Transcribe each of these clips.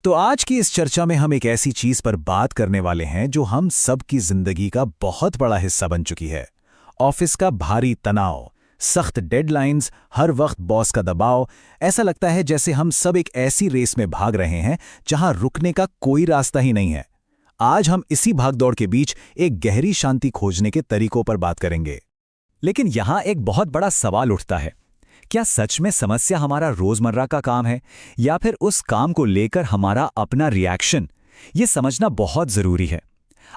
तो आज की इस चर्चा में हम एक ऐसी चीज पर बात करने वाले हैं जो हम सब की जिंदगी का बहुत बड़ा हिस्सा बन चुकी है। ऑफिस का भारी तनाव, सख्त डेडलाइंस, हर वक्त बॉस का दबाव। ऐसा लगता है जैसे हम सब एक ऐसी रेस में भाग रहे हैं जहां रुकने का कोई रास्ता ही नहीं है। आज हम इसी भागदौड़ के बीच एक गहरी शांति खोजने के तरीकों पर बात करेंगे। लेकिन यहां एक बहुत बड़ा सवाल उठता है, क्या सच में समस्या हमारा रोजमर्रा का काम है या फिर उस काम को लेकर हमारा अपना रिएक्शन? ये समझना बहुत जरूरी है।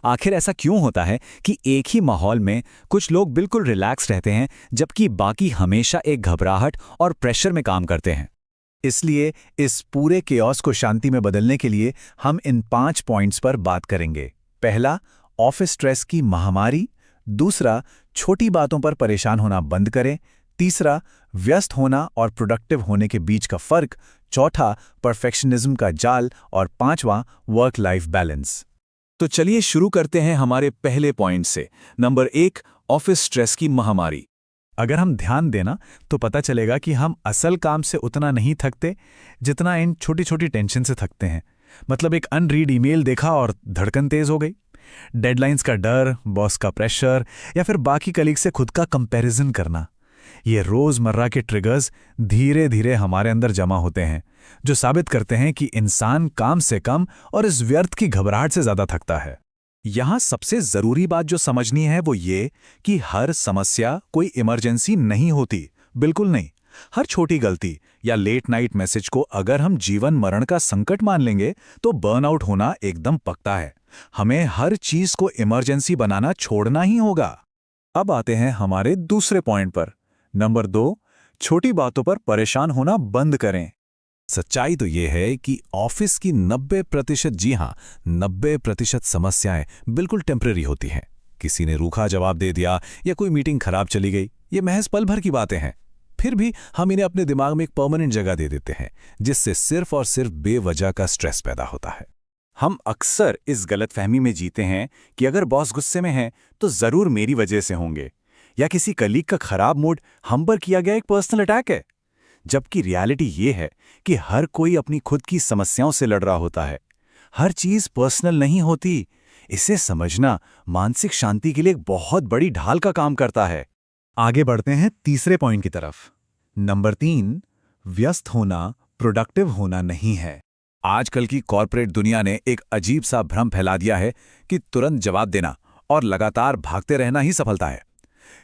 आखिर ऐसा क्यों होता है कि एक ही माहौल में कुछ लोग बिल्कुल रिलैक्स रहते हैं जबकि बाकी हमेशा एक घबराहट और प्रेशर में काम करते हैं? इसलिए इस पूरे केओस को शांति में बदलने के लिए हम इन 5 पॉइंट्स पर बात करेंगे। पहला, ऑफिस स्ट्रेस की महामारी। दूसरा, छोटी बातों पर परेशान होना बंद करें। तीसरा, व्यस्त होना और प्रोडक्टिव होने के बीच का फर्क। चौथा, परफेक्शनिज्म का जाल। और पांचवां, वर्क लाइफ बैलेंस। तो चलिए शुरू करते हैं हमारे पहले पॉइंट से। नंबर 1, ऑफिस स्ट्रेस की महामारी। अगर हम ध्यान देना तो पता चलेगा कि हम असल काम से उतना नहीं थकते जितना इन छोटी छोटी टेंशन से थकते हैं। मतलब एक अनरीड ईमेल देखा और धड़कन तेज हो गई। डेडलाइंस का डर, बॉस का प्रेशर या फिर बाकी कलीग से खुद का कंपैरिजन करना, ये रोजमर्रा के ट्रिगर्स धीरे धीरे हमारे अंदर जमा होते हैं, जो साबित करते हैं कि इंसान काम से कम और इस व्यर्थ की घबराहट से ज्यादा थकता है। यहां सबसे जरूरी बात जो समझनी है वो ये कि हर समस्या कोई इमरजेंसी नहीं होती, बिल्कुल नहीं। हर छोटी गलती या लेट नाइट मैसेज को अगर हम जीवन मरण का संकट मान लेंगे तो बर्नआउट होना एकदम पक्का है। हमें हर चीज को इमरजेंसी बनाना छोड़ना ही होगा। अब आते हैं हमारे दूसरे पॉइंट पर। नंबर 2, छोटी बातों पर परेशान होना बंद करें। सच्चाई तो यह है कि ऑफिस की 90%, जी हां 90% समस्याएं बिल्कुल टेम्परेरी होती हैं। किसी ने रूखा जवाब दे दिया या कोई मीटिंग खराब चली गई, ये महज पल भर की बातें हैं। फिर भी हम इन्हें अपने दिमाग में एक परमानेंट जगह दे देते हैं, जिससे सिर्फ और सिर्फ बेवजह का स्ट्रेस पैदा होता है। हम अक्सर इस गलतफहमी में जीते हैं कि अगर बॉस गुस्से में है तो जरूर मेरी वजह से होंगे, या किसी कलीग का खराब मूड हम पर किया गया एक पर्सनल अटैक है। जबकि रियलिटी ये है कि हर कोई अपनी खुद की समस्याओं से लड़ रहा होता है। हर चीज पर्सनल नहीं होती। इसे समझना मानसिक शांति के लिए एक बहुत बड़ी ढाल का काम करता है। आगे बढ़ते हैं तीसरे पॉइंट की तरफ। नंबर 3, व्यस्त होना प्रोडक्टिव होना नहीं है। आजकल की कॉर्पोरेट दुनिया ने एक अजीब सा भ्रम फैला दिया है कि तुरंत जवाब देना और लगातार भागते रहना ही सफलता है।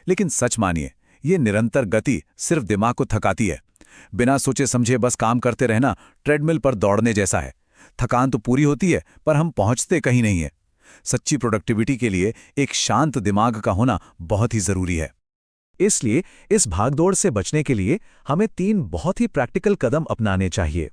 लेकिन सच मानिए, ये निरंतर गति सिर्फ दिमाग को थकाती है। बिना सोचे समझे बस काम करते रहना ट्रेडमिल पर दौड़ने जैसा है। थकान तो पूरी होती है पर हम पहुंचते कहीं नहीं है। सच्ची प्रोडक्टिविटी के लिए एक शांत दिमाग का होना बहुत ही जरूरी है। इसलिए इस भागदौड़ से बचने के लिए हमें 3 बहुत ही प्रैक्टिकल कदम अपनाने चाहिए।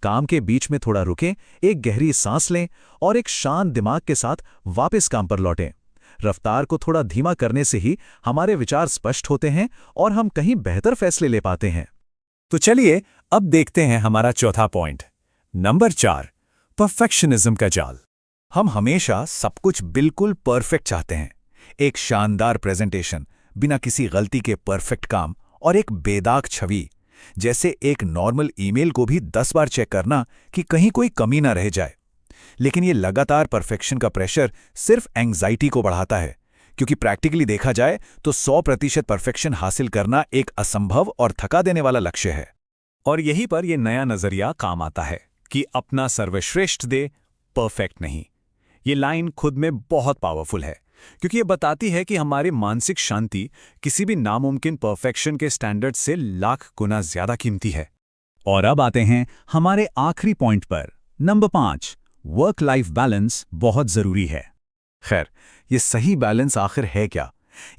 काम के बीच में थोड़ा रुकें, एक गहरी सांस लें और एक शांत दिमाग के साथ वापस काम पर लौटें। रफ्तार को थोड़ा धीमा करने से ही हमारे विचार स्पष्ट होते हैं और हम कहीं बेहतर फैसले ले पाते हैं। तो चलिए अब देखते हैं हमारा चौथा पॉइंट। नंबर 4, परफेक्शनिज्म का जाल। हम हमेशा सब कुछ बिल्कुल परफेक्ट चाहते हैं। एक शानदार प्रेजेंटेशन, बिना किसी गलती के परफेक्ट काम और एक बेदाग छवि। जैसे एक नॉर्मल ईमेल को भी 10 बार चेक करना कि कहीं कोई कमी ना रह जाए। लेकिन ये लगातार परफेक्शन का प्रेशर सिर्फ एंग्जाइटी को बढ़ाता है, क्योंकि प्रैक्टिकली देखा जाए तो 100% परफेक्शन हासिल करना एक असंभव और थका देने वाला लक्ष्य है। और यहीं पर यह नया नजरिया काम आता है कि अपना सर्वश्रेष्ठ दे, परफेक्ट नहीं। ये लाइन खुद में बहुत पावरफुल है, क्योंकि ये बताती है कि हमारी मानसिक शांति किसी भी नामुमकिन परफेक्शन के स्टैंडर्ड से लाख गुना ज्यादा कीमती है। और अब आते हैं हमारे आखिरी पॉइंट पर। नंबर 5, वर्क लाइफ बैलेंस बहुत जरूरी है। खैर, ये सही बैलेंस आखिर है क्या?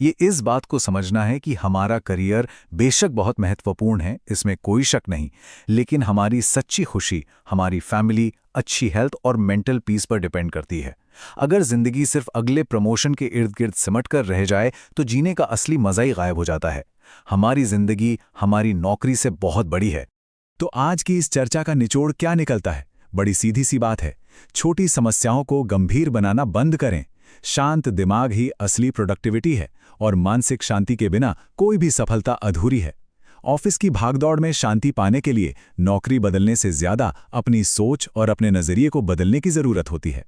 ये इस बात को समझना है कि हमारा करियर बेशक बहुत महत्वपूर्ण है, इसमें कोई शक नहीं, लेकिन हमारी सच्ची खुशी हमारी फैमिली, अच्छी हेल्थ और मेंटल पीस पर डिपेंड करती है। अगर जिंदगी सिर्फ अगले प्रमोशन के इर्द गिर्द सिमट कर रह जाए तो जीने का असली मजा ही गायब हो जाता है। हमारी जिंदगी हमारी नौकरी से बहुत बड़ी है। तो आज की इस चर्चा का निचोड़ क्या निकलता है? बड़ी सीधी सी बात है, छोटी समस्याओं को गंभीर बनाना बंद करें। शांत दिमाग ही असली प्रोडक्टिविटी है और मानसिक शांति के बिना कोई भी सफलता अधूरी है। ऑफिस की भागदौड़ में शांति पाने के लिए नौकरी बदलने से ज्यादा अपनी सोच और अपने नजरिए को बदलने की जरूरत होती है।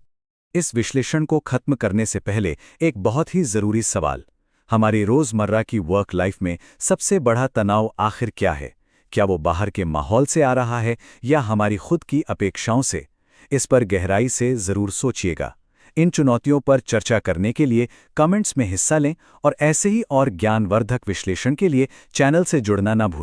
इस विश्लेषण को खत्म करने से पहले एक बहुत ही जरूरी सवाल, हमारी रोजमर्रा की वर्क लाइफ में सबसे बड़ा तनाव आखिर क्या है? क्या वो बाहर के माहौल से आ रहा है या हमारी खुद की अपेक्षाओं से? इस पर गहराई से जरूर सोचिएगा। इन चुनौतियों पर चर्चा करने के लिए कमेंट्स में हिस्सा लें और ऐसे ही और ज्ञानवर्धक विश्लेषण के लिए चैनल से जुड़ना ना भूलें।